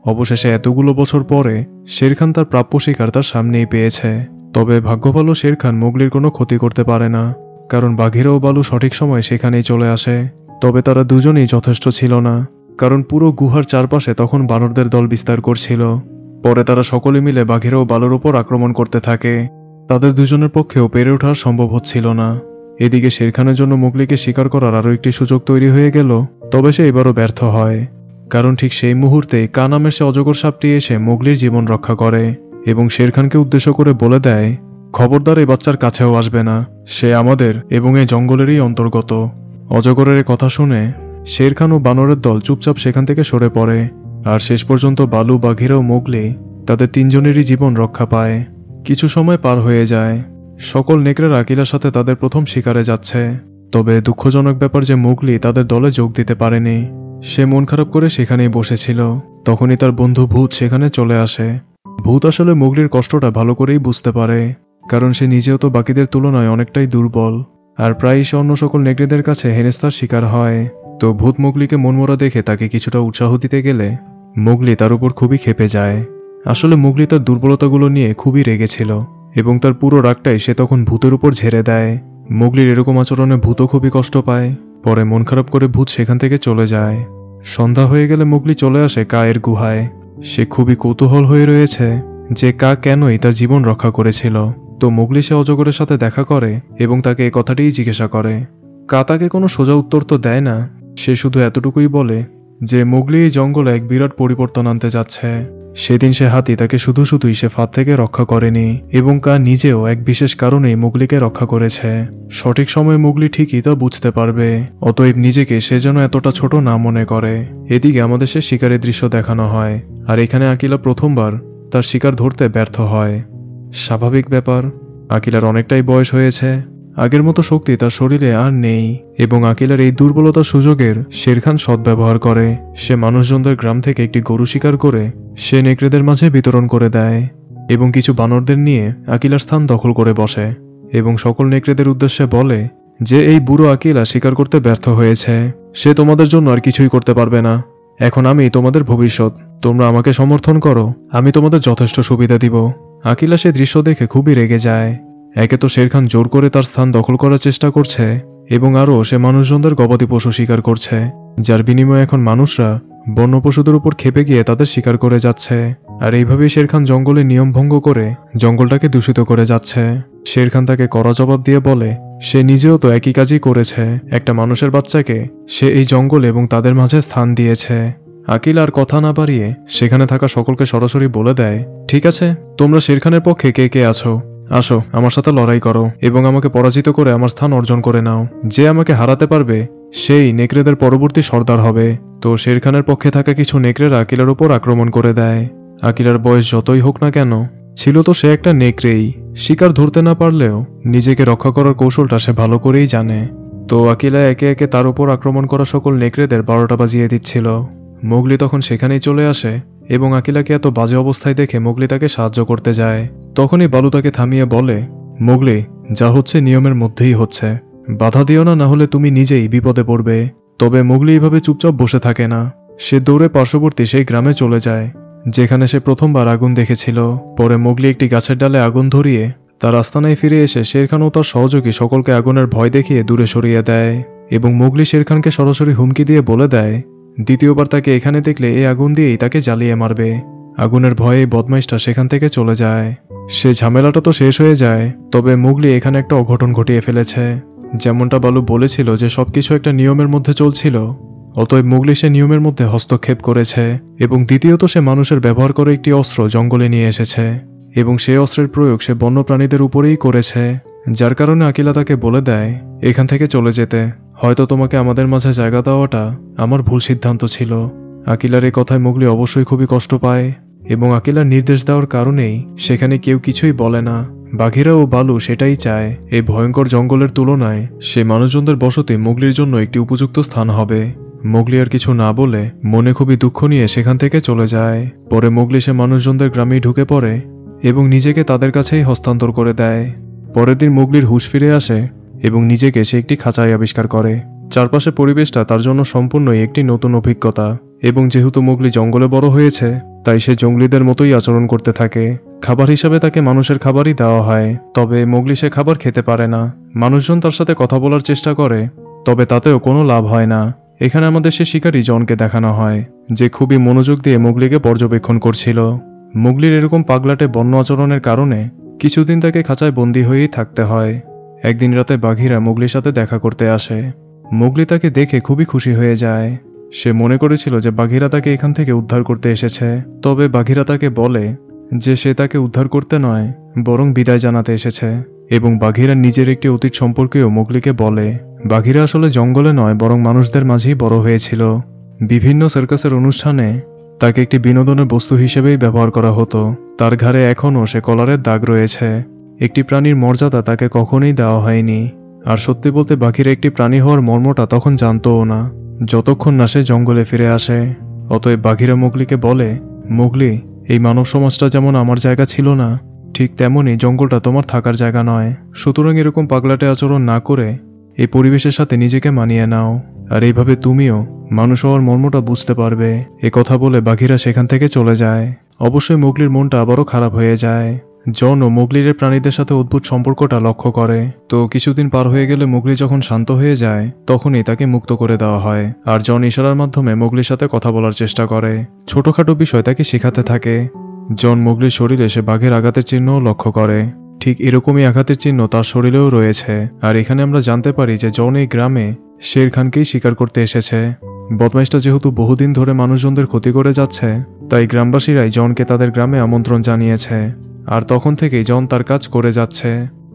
অবশেষে এতগুলো বছর পরে শের খান তার প্রাপ্য শিকার তার সামনেই পেয়েছে। তবে ভাগ্য ভালো শের খান মোগলির কোনো ক্ষতি করতে পারে না, কারণ বাঘেরা ও বালু সঠিক সময় সেখানেই চলে আসে। তবে তারা দুজনেই যথেষ্ট ছিল না, কারণ পুরো গুহার চারপাশে তখন বানরদের দল বিস্তার করছিল। পরে তারা সকলে মিলে বাঘেরা ও বালুর উপর আক্রমণ করতে থাকে। তাদের দুজনের পক্ষেও পেরে ওঠা সম্ভব হচ্ছিল না। এদিকে শের খানের জন্য মোগলিকে শিকার করার আরও একটি সুযোগ তৈরি হয়ে গেল। তবে সে এবারও ব্যর্থ হয়, কারণ ঠিক সেই মুহূর্তে কা নামের সে অজগর সাপটি এসে মোগলির জীবন রক্ষা করে এবং শের খানকে উদ্দেশ্য করে বলে দেয়, খবরদার এই বাচ্চার কাছেও আসবে না, সে আমাদের এবং এই জঙ্গলেরই অন্তর্গত। অজগরের কথা শুনে শের খান ও বানরের দল চুপচাপ সেখান থেকে সরে পড়ে। আর শেষ পর্যন্ত বালু, বাঘেরা ও মোগলি তাদের তিনজনেরই জীবন রক্ষা পায়। কিছু সময় পার হয়ে যায়। সকল নেকড়েরা আকিলার সাথে তাদের প্রথম শিকারে যাচ্ছে। তবে দুঃখজনক ব্যাপার যে মোগলি তাদের দলে যোগ দিতে পারেনি। সে মন খারাপ করে সেখানেই বসেছিল। তখনই তার বন্ধু ভূত সেখানে চলে আসে। ভূত আসলে মোগলির কষ্টটা ভালো করেই বুঝতে পারে, কারণ সে নিজেও তো বাকিদের তুলনায় অনেকটাই দুর্বল আর প্রায়ই সে অন্য সকল নেকড়েদের কাছে হেনস্থার শিকার হয়। তো ভূত মোগলিকে মনমরা দেখে তাকে কিছুটা উৎসাহ দিতে গেলে মোগলি তার উপর খুবই ক্ষেপে যায়। আসলে মোগলি তার দুর্বলতাগুলো নিয়ে খুবই রেগেছিল এবং তার পুরো রাগটাই সে তখন ভূতের উপর ঝেড়ে দেয়। মোগলির এরকম আচরণে ভূতও খুবই কষ্ট পায়। পরে মন খারাপ করে ভূত সেখান থেকে চলে যায়। সন্ধ্যা হয়ে গেলে মোগলি চলে আসে কায়ের গুহায়। সে খুবই কৌতূহল হয়ে রয়েছে যে কা কেনই তার জীবন রক্ষা করেছিল। তো মোগলি সে অজগরের সাথে দেখা করে এবং তাকে এই কথাটিই জিজ্ঞাসা করে। কা তাকে কোনো সোজা উত্তর তো দেয় না, সে শুধু এতটুকুই বলে যে মোগলি এই জঙ্গলে এক বিরাট পরিবর্তন আনতে যাচ্ছে। সেদিন সে হাতি তাকে শুধু শুধুই সে ফাঁদ থেকে রক্ষা করেনি এবং কা নিজেও এক বিশেষ কারণেই মোগলিকে রক্ষা করেছে। সঠিক সময়ে মোগলি ঠিকই তা বুঝতে পারবে, অতএব নিজেকে সে যেন এতটা ছোট না মনে করে। এদিকে আমাদের সে শিকারের দৃশ্য দেখানো হয় আর এখানে আকিলা প্রথমবার তার শিকার ধরতে ব্যর্থ হয়। স্বাভাবিক ব্যাপার, আকিলার অনেকটাই বয়স হয়েছে, আগের মতো শক্তি তার শরীরে আর নেই এবং আকিলার এই দুর্বলতার সুযোগের শের খান সদ্ব্যবহার করে। সে মানুষজনদের গ্রাম থেকে একটি গরু শিকার করে সে নেকড়েদের মাঝে বিতরণ করে দেয় এবং কিছু বানরদের নিয়ে আকিলার স্থান দখল করে বসে এবং সকল নেকড়েদের উদ্দেশ্যে বলে যে এই বুড়ো আকিলা শিকার করতে ব্যর্থ হয়েছে। সে তোমাদের জন্য আর কিছুই করতে পারবে না। এখন আমি তোমাদের ভবিষ্যৎ, তোমরা আমাকে সমর্থন করো, আমি তোমাদের যথেষ্ট সুবিধা দিব। আকিলা সে দৃশ্য দেখে খুবই রেগে যায়। একে তো শের খান জোর করে তার স্থান দখল করার চেষ্টা করছে, এবং আরও সে মানুষজনদের গবাদি পশু শিকার করছে, যার বিনিময়ে এখন মানুষরা বন্য পশুদের উপর খেপে গিয়ে তাদের শিকার করে যাচ্ছে। আর এইভাবেই শের খান জঙ্গলের নিয়ম ভঙ্গ করে জঙ্গলটাকে দূষিত করে যাচ্ছে। শের খান তাকে কড়া জবাব দিয়ে বলে সে নিজেও তো একই কাজই করেছে, একটা মানুষের বাচ্চাকে সে এই জঙ্গল এবং তাদের মাঝে স্থান দিয়েছে। আকিল আর কথা না বাড়িয়ে সেখানে থাকা সকলকে সরাসরি বলে দেয়, ঠিক আছে, তোমরা শের খানের পক্ষে কে কে আছো, আসো আমার সাথে লড়াই করো এবং আমাকে পরাজিত করে আমার স্থান অর্জন করে নাও। যে আমাকে হারাতে পারবে সেই নেকড়েদের পরবর্তী সর্দার হবে। তো শের খানের পক্ষে থাকা কিছু নেকড়েরা আকিলার উপর আক্রমণ করে দেয়। আকিলার বয়স যতই হোক না কেন, ছিল তো সে একটা নেকড়েই। শিকার ধরতে না পারলেও নিজেকে রক্ষা করার কৌশলটা সে ভালো করেই জানে। তো আকিলা একে একে তার উপর আক্রমণ করা সকল নেকড়েদের 12টা বাজিয়ে দিচ্ছিল। মোগলি তখন সেখানেই চলে আসে এবং আকিলাকে এত বাজে অবস্থায় দেখে মোগলি তাকে সাহায্য করতে যায়। তখনই বালু তাকে থামিয়ে বলে, মোগলি, যা হচ্ছে নিয়মের মধ্যেই হচ্ছে, বাধা দিও না, না হলে তুমি নিজেই বিপদে পড়বে। তবে মোগলি এইভাবে চুপচাপ বসে থাকে না। সে দৌড়ে পার্শ্ববর্তী সেই গ্রামে চলে যায় যেখানে সে প্রথমবার আগুন দেখেছিল। পরে মোগলি একটি গাছের ডালে আগুন ধরিয়ে তার আস্তানায় ফিরে এসে শের খান ও তার সহযোগী সকলকে আগুনের ভয় দেখিয়ে দূরে সরিয়ে দেয় এবং মোগলি শের খানকে সরাসরি হুমকি দিয়ে বলে দেয় দ্বিতীয়বার তাকে এখানে দেখলে এই আগুন দিয়েই তাকে জ্বালিয়ে মারবে। আগুনের ভয়ে বদমাইশটা সেখান থেকে চলে যায়। সে ঝামেলাটা তো শেষ হয়ে যায়, তবে মোগলি এখানে একটা অঘটন ঘটিয়ে ফেলেছে। যেমনটা বালু বলেছিল যে সবকিছু একটা নিয়মের মধ্যে চলছিল, অতএব মোগলি সে নিয়মের মধ্যে হস্তক্ষেপ করেছে এবং দ্বিতীয়ত সে মানুষের ব্যবহার করে একটি অস্ত্র জঙ্গলে নিয়ে এসেছে এবং সেই অস্ত্রের প্রয়োগ সে বন্য প্রাণীদের উপরেই করেছে, যার কারণে আকিলা তাকে বলে দেয় এখান থেকে চলে যেতে। হয়তো তোমাকে আমাদের মাঝে জায়গা দেওয়াটা আমার ভুল সিদ্ধান্ত ছিল। আকিলার এই কথায় মোগলি অবশ্যই খুবই কষ্ট পায় এবং আকিলার নির্দেশ দেওয়ার কারণেই সেখানে কেউ কিছুই বলে না। বাঘিরা ও বালু সেটাই চায়, এই ভয়ঙ্কর জঙ্গলের তুলনায় সে মানুষজনদের বসতি মোগলির জন্য একটি উপযুক্ত স্থান হবে। মোগলি আর কিছু না বলে মনে খুবই দুঃখ নিয়ে সেখান থেকে চলে যায়। পরে মোগলি সে মানুষজনদের গ্রামেই ঢুকে পড়ে এবং নিজেকে তাদের কাছেই হস্তান্তর করে দেয়। পরের দিন মোগলির হুঁশ ফিরে আসে এবং নিজেকে সে একটি খাঁচায় আবিষ্কার করে। চারপাশে পরিবেশটা তার জন্য সম্পূর্ণই একটি নতুন অভিজ্ঞতা এবং যেহেতু মোগলি জঙ্গলে বড় হয়েছে তাই সে জঙ্গলিদের মতোই আচরণ করতে থাকে। খাবার হিসাবে তাকে মানুষের খাবারই দেওয়া হয়, তবে মোগলি সে খাবার খেতে পারে না। মানুষজন তার সাথে কথা বলার চেষ্টা করে, তবে তাতেও কোনো লাভ হয় না। এখানে আমাদের সে শিকারী জনকে দেখানো হয় যে খুবই মনোযোগ দিয়ে মোগলিকে পর্যবেক্ষণ করছিল। মোগলির এরকম পাগলাটে বন্য আচরণের কারণে কিছুদিন তাকে খাঁচায় বন্দী হয়েই থাকতে হয়। একদিন রাতে বাঘিরা মোগলির সাথে দেখা করতে আসে। মোগলি তাকে দেখে খুবই খুশি হয়ে যায়। সে মনে করেছিল যে বাঘিরা তাকে এখান থেকে উদ্ধার করতে এসেছে, তবে বাঘিরা তাকে বলে যে সে তাকে উদ্ধার করতে নয় বরং বিদায় জানাতে এসেছে এবং বাঘিরা নিজের একটি অতীত সম্পর্কেও মোগলিকে বলে। বাঘিরা আসলে জঙ্গলে নয় বরং মানুষদের মাঝেই বড় হয়েছিল। বিভিন্ন সার্কাসের অনুষ্ঠানে তাকে একটি বিনোদনের বস্তু হিসেবেই ব্যবহার করা হতো। তার ঘাড়ে এখনও সে কলারের দাগ রয়েছে। একটি প্রাণীর মর্যাদা তাকে কখনোই দেওয়া হয়নি। আর সত্যি বলতে বাঘিরা একটি প্রাণী হওয়ার মর্মটা তখন জানতও না, যতক্ষণ না সে জঙ্গলে ফিরে আসে। অতএব বাঘিরা মোগলিকে বলে, মোগলি, এই মানব সমাজটা যেমন আমার জায়গা ছিল না, ঠিক তেমনই জঙ্গলটা তোমার থাকার জায়গা নয়। সুতরাং এরকম পাগলাটে আচরণ না করে এই পরিবেশের সাথে নিজেকে মানিয়ে নাও, আর এইভাবে তুমিও মানুষ হওয়ার মর্মটা বুঝতে পারবে। এ কথা বলে বাঘিরা সেখান থেকে চলে যায়। অবশ্যই মোগলির মনটা আবারও খারাপ হয়ে যায়। জন ও মোগলির প্রাণীদের সাথে অদ্ভুত সম্পর্কটা লক্ষ্য করে। তো কিছুদিন পার হয়ে গেলে মোগলি যখন শান্ত হয়ে যায় তখনই তাকে মুক্ত করে দেওয়া হয়, আর জন ইশারার মাধ্যমে মোগলির সাথে কথা বলার চেষ্টা করে। ছোটখাটো বিষয় তাকে শেখাতে থাকে। জন মোগলির শরীরে সে বাঘের আঘাতের চিহ্নও লক্ষ্য করে। ঠিক এরকমই আঘাতের চিহ্ন তার শরীরেও রয়েছে। আর এখানে আমরা জানতে পারি যে জন এই গ্রামে শের খানকেই শিকার করতে এসেছে। বদমাইশটা যেহেতু বহুদিন ধরে মানুষজনদের ক্ষতি করে যাচ্ছে, তাই গ্রামবাসীরাই জনকে তাদের গ্রামে আমন্ত্রণ জানিয়েছে, আর তখন থেকেই জন তার কাজ করে যাচ্ছে।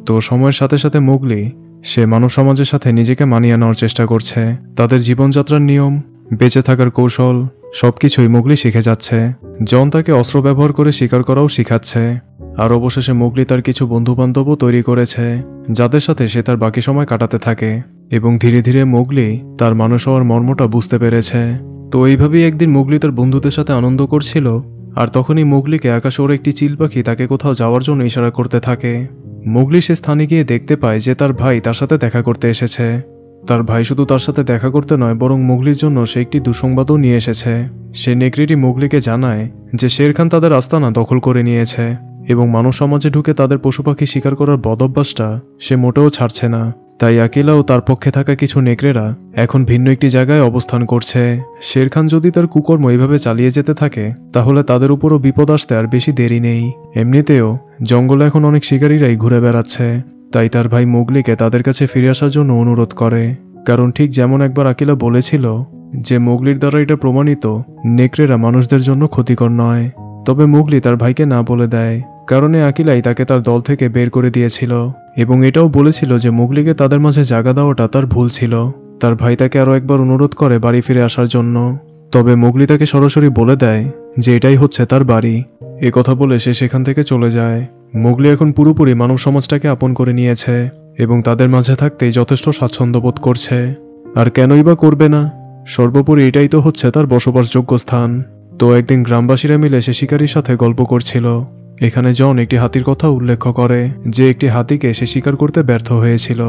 তো সময়ের সাথে সাথে মোগলি সে মানব সমাজের সাথে নিজেকে মানিয়ে নেওয়ার চেষ্টা করছে। তাদের জীবনযাত্রার নিয়ম, বেঁচে থাকার কৌশল সবকিছুই মোগলি শিখে যাচ্ছে। জন তাকে অস্ত্র ব্যবহার করে শিকার করাও শিখাচ্ছে। আর অবশেষে মোগলি তার কিছু বন্ধুবান্ধবও তৈরি করেছে যাদের সাথে সে তার বাকি সময় কাটাতে থাকে, এবং ধীরে ধীরে মোগলি তার মানুষ হওয়ার মর্মটা বুঝতে পেরেছে। তো এইভাবেই একদিন মোগলি তার বন্ধুদের সাথে আনন্দ করছিল, আর তখনই মোগলিকে আকাশে ওড়া একটি চিল পাখি তাকে কোথাও যাওয়ার জন্য ইশারা করতে থাকে। মোগলি সে স্থানে গিয়ে দেখতে পায় যে তার ভাই তার সাথে দেখা করতে এসেছে। তার ভাই শুধু তার সাথে দেখা করতে নয়, বরং মোগলির জন্য সে একটি দুঃসংবাদও নিয়ে এসেছে। সে নেকড়েটি মোগলিকে জানায় যে শের খান তাদের আস্তানা দখল করে নিয়েছে এবং মানব সমাজে ঢুকে তাদের পশু পাখি শিকার করার বদ অভ্যাসটা সে মোটেও ছাড়ছে না। তাই আকিলা ও তার পক্ষে থাকা কিছু নেকড়েরা এখন ভিন্ন একটি জায়গায় অবস্থান করছে। শের খান যদি তার কুকর্ম এইভাবে চালিয়ে যেতে থাকে তাহলে তাদের উপরও বিপদ আসতে আর বেশি দেরি নেই। এমনিতেও জঙ্গলে এখন অনেক শিকারীরাই ঘুরে বেড়াচ্ছে, তাই তার ভাই মোগলিকে তাদের কাছে ফিরে আসার জন্য অনুরোধ করে। কারণ ঠিক যেমন একবার আকিলা বলেছিল যে মোগলির দ্বারা এটা প্রমাণিত নেকড়েরা মানুষদের জন্য ক্ষতিকর নয়। তবে মোগলি তার ভাইকে না বলে দেয়, কারণে আকিলাই তাকে তার দল থেকে বের করে দিয়েছিল এবং এটাও বলেছিল যে মোগলিকে তাদের মাঝে জায়গা দেওয়াটা তার ভুল ছিল। তার ভাই তাকে আরও একবার অনুরোধ করে বাড়ি ফিরে আসার জন্য, তবে মোগলি তাকে সরাসরি বলে দেয় যে এটাই হচ্ছে তার বাড়ি। এ কথা বলে সে সেখান থেকে চলে যায়। মোগলি এখন পুরোপুরি মানব সমাজটাকে আপন করে নিয়েছে এবং তাদের মাঝে থাকতেই যথেষ্ট স্বাচ্ছন্দ্য বোধ করছে। আর কেনই বা করবে না, সর্বোপরি এটাই তো হচ্ছে তার বসবাসযোগ্য স্থান। তো একদিন গ্রামবাসীরা মিলে সে শিকারীর সাথে গল্প করছিল। এখানে জন একটি হাতির কথা উল্লেখ করে যে একটি হাতিকে সে শিকার করতে ব্যর্থ হয়েছিল,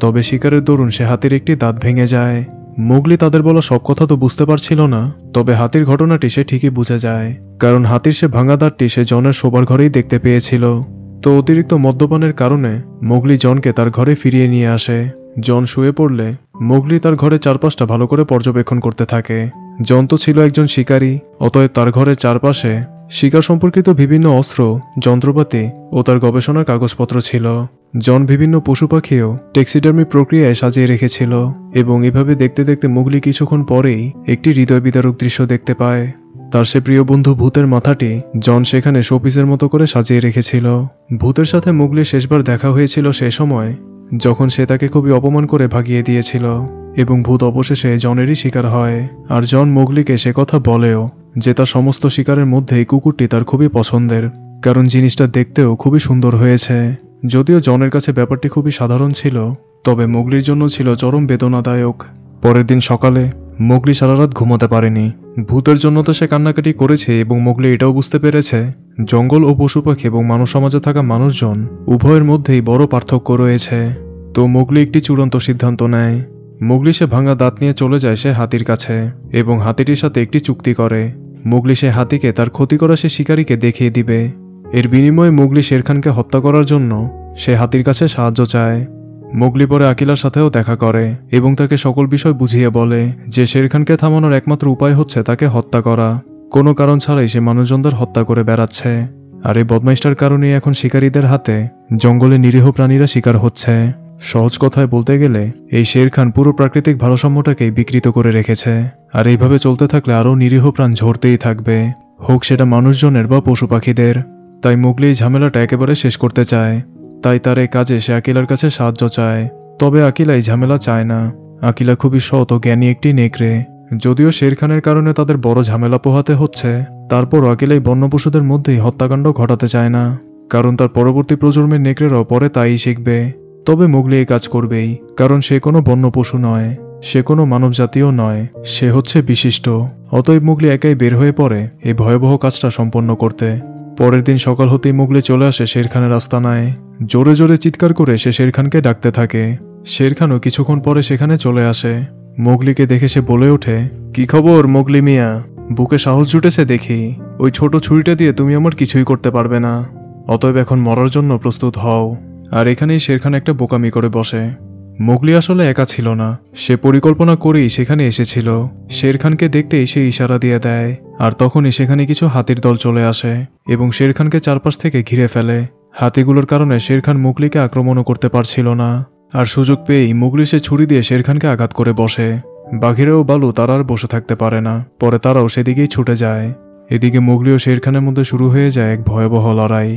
তবে শিকারের দরুন সে হাতির একটি দাঁত ভেঙে যায়। মোগলি তাদের বলা সব কথা তো বুঝতে পারছিল না, তবে হাতির ঘটনাটি সে ঠিকই বুঝে যায়, কারণ হাতির সে ভাঙা দাঁতটি সে জনের শোবার ঘরেই দেখতে পেয়েছিল। তো অতিরিক্ত মদ্যপানের কারণে মোগলি জনকে তার ঘরে ফিরিয়ে নিয়ে আসে। জন শুয়ে পড়লে মোগলি তার ঘরের চারপাশটা ভালো করে পর্যবেক্ষণ করতে থাকে। জন তো ছিল একজন শিকারী, অতএব তার ঘরের চারপাশে শিকার সম্পর্কিত বিভিন্ন অস্ত্র, যন্ত্রপাতি ও তার গবেষণার কাগজপত্র ছিল। জন বিভিন্ন পশু পাখিও টেক্সিডার্মি প্রক্রিয়ায় সাজিয়ে রেখেছিল এবং এভাবে দেখতে দেখতে মোগলি কিছুক্ষণ পরেই একটি হৃদয় বিদারক দৃশ্য দেখতে পায়। তার সে প্রিয় বন্ধু ভূতের মাথাটি জন সেখানে শোপিসের মতো করে সাজিয়ে রেখেছিল। ভূতের সাথে মোগলির শেষবার দেখা হয়েছিল সে সময় যখন সে তাকে খুবই অপমান করে ভাগিয়ে দিয়েছিল এবং ভূত অবশেষে জনেরই শিকার হয়। আর জন মোগলিকে সে কথা বলেও যে তার সমস্ত শিকারের মধ্যে এই কুকুরটি তার খুবই পছন্দের, কারণ জিনিসটা দেখতেও খুবই সুন্দর হয়েছে। যদিও জনের কাছে ব্যাপারটি খুবই সাধারণ ছিল, তবে মোগলির জন্য ছিল চরম বেদনাদায়ক। পরের দিন সকালে মোগলি সারা রাত ঘুমাতে পারেনি। ভূতের জন্য তো সে কান্নাকাটি করেছে এবং মোগলি এটাও বুঝতে পেরেছে জঙ্গল ও পশু পাখি এবং মানব সমাজে থাকা মানুষজন উভয়ের মধ্যেই বড় পার্থক্য রয়েছে। তো মোগলি একটি চূড়ান্ত সিদ্ধান্ত নেয়। মোগলি সে ভাঙা দাঁত নিয়ে চলে যায় সে হাতির কাছে এবং হাতিটির সাথে একটি চুক্তি করে। মোগলি সে হাতিকে তার ক্ষতি করা সে শিকারীকে দেখিয়ে দিবে। এর বিনিময়ে মোগলি শের খানকে হত্যা করার জন্য সে হাতির কাছে সাহায্য চায়। মোগলি পরে আকিলার সাথেও দেখা করে এবং তাকে সকল বিষয় বুঝিয়ে বলে যে শের খানকে থামানোর একমাত্র উপায় হচ্ছে তাকে হত্যা করা। কোনো কারণ ছাড়াই সে মানুষজনদের হত্যা করে বেড়াচ্ছে, আর এই বদমাইশটার কারণেই এখন শিকারীদের হাতে জঙ্গলে নিরীহ প্রাণীরা শিকার হচ্ছে। সহজ কথায় বলতে গেলে এই শের খান পুরো প্রাকৃতিক ভারসাম্যটাকেই বিকৃত করে রেখেছে, আর এইভাবে চলতে থাকলে আরও নিরীহ প্রাণ ঝরতেই থাকবে, হোক সেটা মানুষজনের বা পশু পাখিদের। তাই মোগলি এই ঝামেলাটা একেবারে শেষ করতে চায়। তাই তার এই কাজে সে আকিলার কাছে সাহায্য চায়। তবে আকিলা এই ঝামেলা চায় না। আকিলা খুবই সৎ ও জ্ঞানী একটি নেকড়ে। যদিও শের খানের কারণে তাদের বড় ঝামেলা পোহাতে হচ্ছে, তারপর আকিলাই বন্য পশুদের মধ্যেই হত্যাকাণ্ড ঘটাতে চায় না, কারণ তার পরবর্তী প্রজন্মের নেকড়েরাও পরে তাই শিখবে। তবে মোগলি এই কাজ করবেই, কারণ সে কোনো বন্য পশু নয়, সে কোনো মানব জাতীয় নয়, সে হচ্ছে বিশিষ্ট। অতএব মোগলি একাই বের হয়ে পড়ে এই ভয়াবহ কাজটা সম্পন্ন করতে। পরের দিন সকাল হতেই মোগলি চলে আসে শের খানের আস্তানায়। জোরে জোরে চিৎকার করে সে শের খানকে ডাকতে থাকে। শের খানও কিছুক্ষণ পরে সেখানে চলে আসে। মোগলিকে দেখে সে বলে ওঠে, কি খবর মোগলি মিয়া? বুকে সাহস জুটেছে দেখি। ওই ছোট ছুরিটা দিয়ে তুমি আমার কিছুই করতে পারবে না, অতএব এখন মরার জন্য প্রস্তুত হও। আর এখানেই শের খান একটা বোকামি করে বসে। মোগলি আসলে একা ছিল না, সে পরিকল্পনা করেই সেখানে এসেছিল। শের খানকে দেখতেই সে ইশারা দিয়ে দেয়, আর তখনই সেখানে কিছু হাতির দল চলে আসে এবং শের খানকে চারপাশ থেকে ঘিরে ফেলে। হাতিগুলোর কারণে শের খান মোগলিকে আক্রমণও করতে পারছিল না, আর সুযোগ পেয়েই মোগলি সে ছুরি দিয়ে শের খানকে আঘাত করে বসে। বাঘিরা ও বালু তারা আর বসে থাকতে পারে না, পরে তারাও সেদিকেই ছুটে যায়। এদিকে মোগলি ও শের খানের মধ্যে শুরু হয়ে যায় এক ভয়াবহ লড়াই।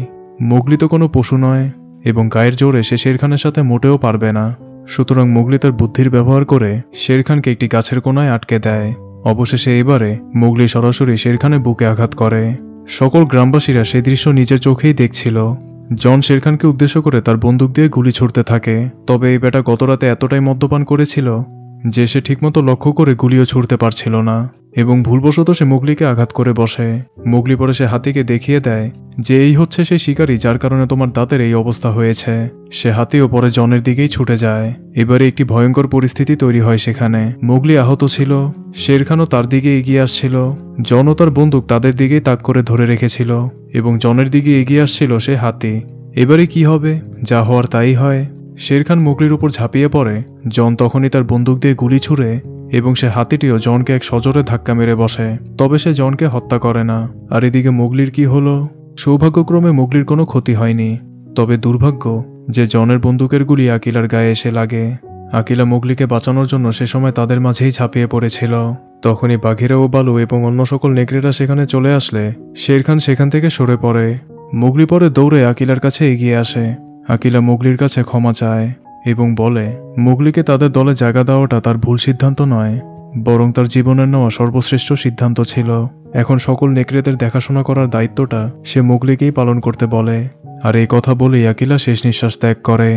মোগলি তো কোনো পশু নয় এবং গায়ের জোরে সে শের খানের সাথে মোটেও পারবে না, সুতরাং মোগলি তার বুদ্ধির ব্যবহার করে শের খানকে একটি গাছের কোনায় আটকে দেয়। অবশেষে এবারে মোগলি সরাসরি শের খানের বুকে আঘাত করে। সকল গ্রামবাসীরা সেই দৃশ্য নিজের চোখেই দেখছিল। জন শের খানকে উদ্দেশ্য করে তার বন্দুক দিয়ে গুলি ছুড়তে থাকে, তবে এই বেটা গতরাতে এতটাই মদ্যপান করেছিল যে সে ঠিকমতো লক্ষ্য করে গুলিও ছুড়তে পারছিল না। এবং ভুলবশত সে মোগলিকে আঘাত করে বসে। মোগলি পরে সে হাতিকে দেখিয়ে দেয় যে এই হচ্ছে সেই শিকারী যার কারণে তোমার দাঁতের এই অবস্থা হয়েছে। সে হাতিও পরে জনের দিকেই ছুটে যায়। এবারে একটি ভয়ঙ্কর পরিস্থিতি তৈরি হয় সেখানে। মোগলি আহত ছিল, শের খানও তার দিকে এগিয়ে আসছিল। জনও তার বন্দুক তাদের দিকেই তাক করে ধরে রেখেছিল এবং জনের দিকে এগিয়ে আসছিল সে হাতি। এবারে কি হবে? যা হওয়ার তাই হয়। শের খান মোগলির উপর ঝাঁপিয়ে পড়ে। জন তখনই তার বন্দুক দিয়ে গুলি ছুড়ে এবং সে হাতিটিও জনকে এক সজোরে ধাক্কা মেরে বসে। তবে সে জনকে হত্যা করে না। আর এদিকে মোগলির কি হলো? সৌভাগ্যক্রমে মোগলির কোনো ক্ষতি হয়নি। তবে দুর্ভাগ্য যে জনের বন্দুকের গুলি আকিলার গায়ে এসে লাগে। আকিলা মোগলিকে বাঁচানোর জন্য সে সময় তাদের মাঝেই ঝাঁপিয়ে পড়েছিল। তখনই বাঘিরা ও বালু এবং অন্য সকল নেকড়েরা সেখানে চলে আসলে শের খান সেখান থেকে সরে পড়ে। মোগলি পরে দৌড়ে আকিলার কাছে এগিয়ে আসে। আকিলা মোগলির কাছে ক্ষমা চায় এবং বলে মোগলিকে তাদের দলে জায়গা দেওয়াটা তার ভুল সিদ্ধান্ত নয়, বরং তার জীবনের নেওয়া সর্বশ্রেষ্ঠ সিদ্ধান্ত ছিল। এখন সকল নেকড়েদের দেখাশোনা করার দায়িত্বটা সে মোগলিকেই পালন করতে বলে। আর এই কথা বলেই আকিলা শেষ নিঃশ্বাস ত্যাগ করে।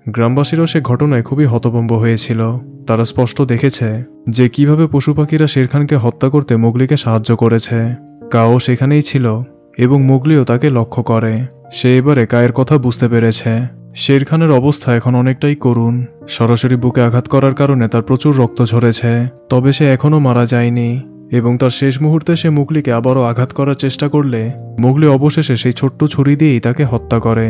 গ্রামবাসীরাও সে ঘটনায় খুবই হতভম্ব হয়েছিল। তারা স্পষ্ট দেখেছে যে কিভাবে পশু পাখিরা শের খানকে হত্যা করতে মোগলিকে সাহায্য করেছে। কাও সেখানেই ছিল এবং মোগলিও তাকে লক্ষ্য করে। সে এবারে কায়ের কথা বুঝতে পেরেছে। শের খানের অবস্থা এখন অনেকটাই করুণ। সরাসরি বুকে আঘাত করার কারণে তার প্রচুর রক্ত ঝরেছে। তবে সে এখনও মারা যায়নি এবং তার শেষ মুহূর্তে সে মোগলিকে আবারও আঘাত করার চেষ্টা করলে মোগলি অবশেষে সেই ছোট্ট ছুরি দিয়েই তাকে হত্যা করে।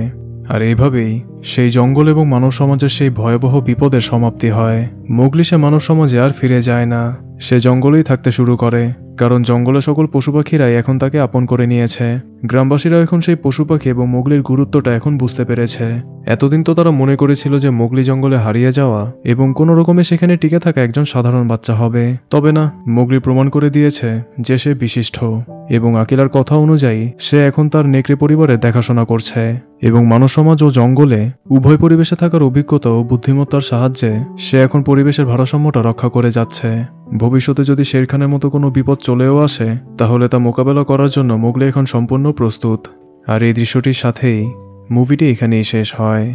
আর এইভাবেই সেই জঙ্গল এবং মানব সমাজের সেই ভয়াবহ বিপদের সমাপ্তি হয়। মোগলি সে মানব সমাজে আর ফিরে যায় না। সে জঙ্গলেই থাকতে শুরু করে, কারণ জঙ্গলে সকল পশু পাখিরাই এখন তাকে আপন করে নিয়েছে। গ্রামবাসীরা এখন সেই পশু পাখি এবং মোগলির গুরুত্বটা এখন বুঝতে পেরেছে। এতদিন তো তারা মনে করেছিল যে মোগলি জঙ্গলে হারিয়ে যাওয়া এবং কোনো রকমে সেখানে টিকে থাকা একজন সাধারণ বাচ্চা হবে। তবে না, মোগলি প্রমাণ করে দিয়েছে যে সে বিশিষ্ট এবং আকিলার কথা অনুযায়ী সে এখন তার নেকড়ে পরিবারের দেখাশোনা করছে এবং মানব সমাজ ও জঙ্গলে উভয় পরিবেশে থাকার অভিজ্ঞতা ও বুদ্ধিমত্তার সাহায্যে সে এখন পরিবেশের ভারসাম্যটা রক্ষা করে যাচ্ছে। ভবিষ্যতে যদি শের খানের মতো কোনো বিপদ চলেও আসে তাহলে তা মোকাবেলা করার জন্য মোগলি এখন সম্পূর্ণ প্রস্তুত। আর এই দৃশ্যটির সাথেই মুভিটি এখানেই শেষ হয়।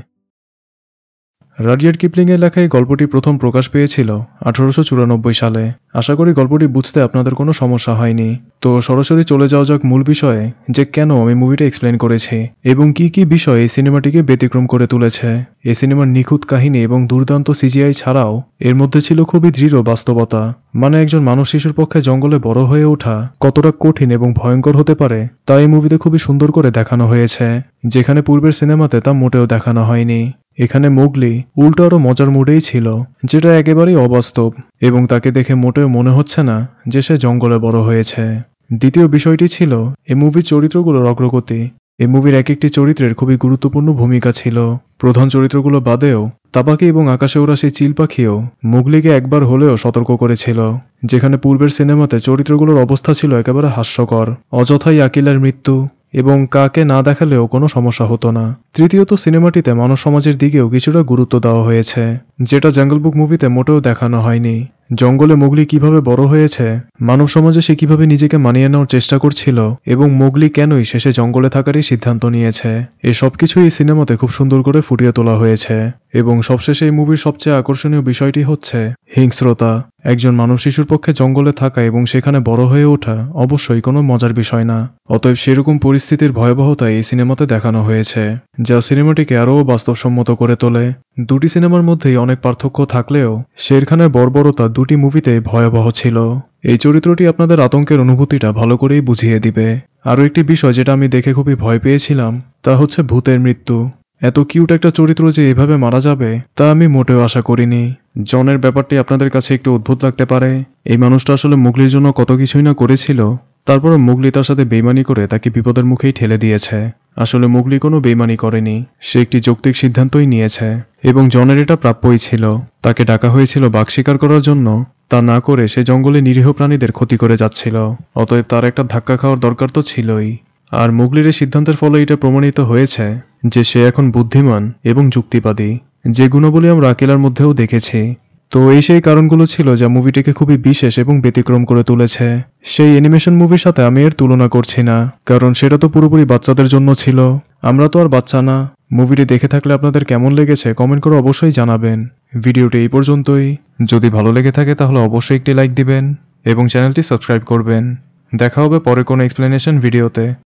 রাডিয়ার্ড কিপলিংয়ের লেখা এই গল্পটি প্রথম প্রকাশ পেয়েছিল 1894 সালে। আশা করি গল্পটি বুঝতে আপনাদের কোনো সমস্যা হয়নি। তো সরাসরি চলে যাওয়া যাক মূল বিষয়ে, যে কেন আমি মুভিটা এক্সপ্লেন করেছি এবং কি কি বিষয় এই সিনেমাটিকে ব্যতিক্রম করে তুলেছে। এই সিনেমার নিখুঁত কাহিনী এবং দুর্দান্ত সিজিআই ছাড়াও এর মধ্যে ছিল খুবই দৃঢ় বাস্তবতা। মানে একজন মানব শিশুর পক্ষে জঙ্গলে বড় হয়ে ওঠা কতটা কঠিন এবং ভয়ঙ্কর হতে পারে তা এই মুভিতে খুবই সুন্দর করে দেখানো হয়েছে, যেখানে পূর্বের সিনেমাতে তা মোটেও দেখানো হয়নি। এখানে মোগলি উল্টো আরো মজার মুডেই ছিল, যেটা একেবারেই অবাস্তব এবং তাকে দেখে মোটেও মনে হচ্ছে না যে সে জঙ্গলে বড় হয়েছে। দ্বিতীয় বিষয়টি ছিল এই মুভির চরিত্রগুলোর অগ্রগতি। এই মুভির এক একটি চরিত্রের খুবই গুরুত্বপূর্ণ ভূমিকা ছিল। প্রধান চরিত্রগুলো বাদেও তাবাকি এবং আকাশে ওরা সেই চিল পাখিও মোগলিকে একবার হলেও সতর্ক করেছিল, যেখানে পূর্বের সিনেমাতে চরিত্রগুলোর অবস্থা ছিল একেবারে হাস্যকর। অযথাই আকিলার মৃত্যু এবং কাকে না দেখালেও কোনো সমস্যা হতো না। তৃতীয়ত সিনেমাটিতে মানব সমাজের দিকেও কিছুটা গুরুত্ব দেওয়া হয়েছে, যেটা জঙ্গল বুক মুভিতে মোটেও দেখানো হয়নি। জঙ্গলে মোগলি কিভাবে বড় হয়েছে, মানব সমাজে সে কিভাবে নিজেকে মানিয়ে নেওয়ার চেষ্টা করছিল এবং মোগলি কেনই শেষে জঙ্গলে থাকারই সিদ্ধান্ত নিয়েছে, এই সবকিছুই এই সিনেমাতে খুব সুন্দর করে ফুটিয়ে তোলা হয়েছে। এবং সবশেষে এই মুভির সবচেয়ে আকর্ষণীয় বিষয়টি হচ্ছে হিংস্রতা। একজন মানব শিশুর পক্ষে জঙ্গলে থাকা এবং সেখানে বড় হয়ে ওঠা অবশ্যই কোনো মজার বিষয় না। অতএব সেরকম পরিস্থিতির ভয়াবহতা এই সিনেমাতে দেখানো হয়েছে, যা সিনেমাটিকে আরও বাস্তবসম্মত করে তোলে। দুটি সিনেমার মধ্যেই অনেক পার্থক্য থাকলেও শের খানের বর্বরতা দুটি মুভিতে ভয়াবহ ছিল। এই চরিত্রটি আপনাদের আতঙ্কের অনুভূতিটা ভালো করেই বুঝিয়ে দিবে। আরও একটি বিষয় যেটা আমি দেখে খুবই ভয় পেয়েছিলাম তা হচ্ছে ভূতের মৃত্যু। এত কিউট একটা চরিত্র যে এভাবে মারা যাবে তা আমি মোটেও আশা করিনি। জনের ব্যাপারটি আপনাদের কাছে একটু অদ্ভুত লাগতে পারে। এই মানুষটা আসলে মোগলির জন্য কত কিছুই না করেছিল, তারপর মোগলি তার সাথে বেইমানি করে তাকে বিপদের মুখেই ঠেলে দিয়েছে। আসলে মোগলি কোনো বেইমানি করেনি, সে একটি যৌক্তিক সিদ্ধান্তই নিয়েছে এবং জনের এটা প্রাপ্যই ছিল। তাকে ডাকা হয়েছিল বাঘ শিকার করার জন্য, তা না করে সে জঙ্গলে নিরীহ প্রাণীদের ক্ষতি করে যাচ্ছিল। অতএব তার একটা ধাক্কা খাওয়ার দরকার তো ছিলই। আর মোগলির এই সিদ্ধান্তের ফলে এটা প্রমাণিত হয়েছে যে সে এখন বুদ্ধিমান এবং যুক্তিবাদী, যে গুণাবলী আমরা আকিলার মধ্যেও দেখেছি। তো এই সেই কারণগুলো ছিল যা মুভিটিকে খুবই বিশেষ এবং ব্যতিক্রম করে তুলেছে। সেই অ্যানিমেশন মুভির সাথে আমি এর তুলনা করছি না, কারণ সেটা তো পুরোপুরি বাচ্চাদের জন্য ছিল। আমরা তো আর বাচ্চা না। মুভিটি দেখে থাকলে আপনাদের কেমন লেগেছে কমেন্ট করে অবশ্যই জানাবেন। ভিডিওটি এই পর্যন্তই। যদি ভালো লেগে থাকে তাহলে অবশ্যই একটি লাইক দিবেন এবং চ্যানেলটি সাবস্ক্রাইব করবেন। দেখা হবে পরে কোনো এক্সপ্লেনেশন ভিডিওতে।